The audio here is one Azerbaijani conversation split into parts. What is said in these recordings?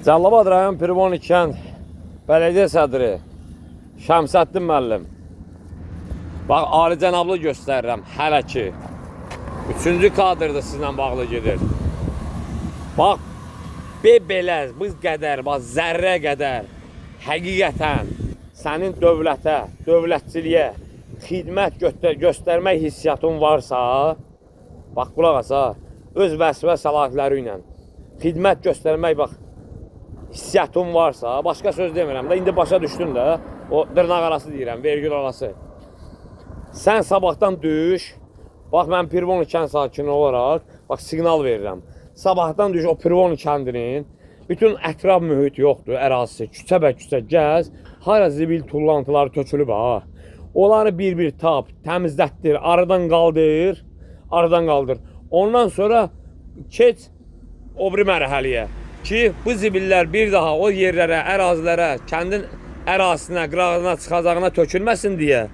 Cəlilabad rayon Pirvoni kənd bələdiyyə sədri Şəmsəddin müəllim. Bax, ali cənablı göstərirəm hələ ki. 3-cü kadrda sizlə bağlı gedir. Bax, belə, bu qədər, bax, zərrə qədər həqiqətən sənin dövlətə, dövlətçiliyə xidmət göstərmək hissiyatın varsa, bax, qulaq asa, öz vəzifə səlahiyyətləri ilə xidmət göstərmək, bax, hissiyatın varsa, başqa söz demirəm də, indi başa düşdün də, o dırnaq arası deyirəm, vergül arası. Sən sabahdan düş, bax, mən Pirvoni kənd sakini olaraq, bax, siqnal verirəm. Sabahdan düş, o Pirvoni kəndinin bütün ətraf mühit yoxdur, ərazisi, küçə-bə-küçə gəz, hara zibil tullantıları tökülüb, ha. Onları bir-bir tap, təmizlətdir, aradan qaldır, Ondan sonra keç o biri mərhəliyə ki, bu zibillər bir daha o yerlərə, ərazilərə, kəndin ərazisinə, qırağına, çıxacağına tökülməsin deyə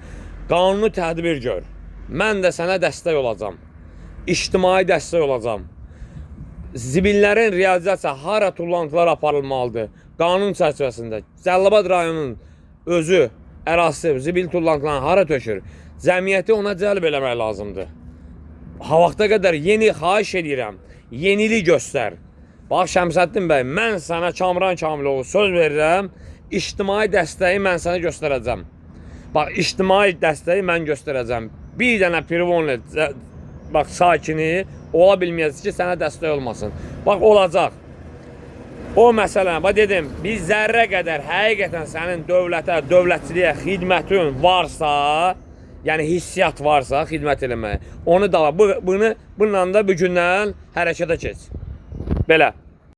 qanuni tədbir gör. Mən də sənə dəstək olacam, ictimai dəstək olacam. Zibillərin realizasiya hara tullantılar aparılmalıdır, qanun çərçivəsində. Cəlilabad rayonunun özü, ərazisi, zibil tullantılarını hara tökür, cəmiyyəti ona cəlb eləmək lazımdır. Ha vaxta qədər yeni xahiş edirəm, yenilik göstər. Bax, Şəmsəddin bəy, mən sənə Kamran Kamiloğlu söz verirəm, ictimai dəstəyi mən sənə göstərəcəm. Bax, ictimai dəstəyi mən göstərəcəm. Bir dənə Pirvoni bax, sakini ola bilməyəcək ki, sənə dəstək olmasın. Bax, olacaq. O məsələn, bax, dedim, biz zərrə qədər həqiqətən sənin dövlətə, dövlətçiliyə xidmətin varsa, yəni hissiyat varsa xidmət eləməyə, onu da bununla da bugündən hərəkətə keç. Belə.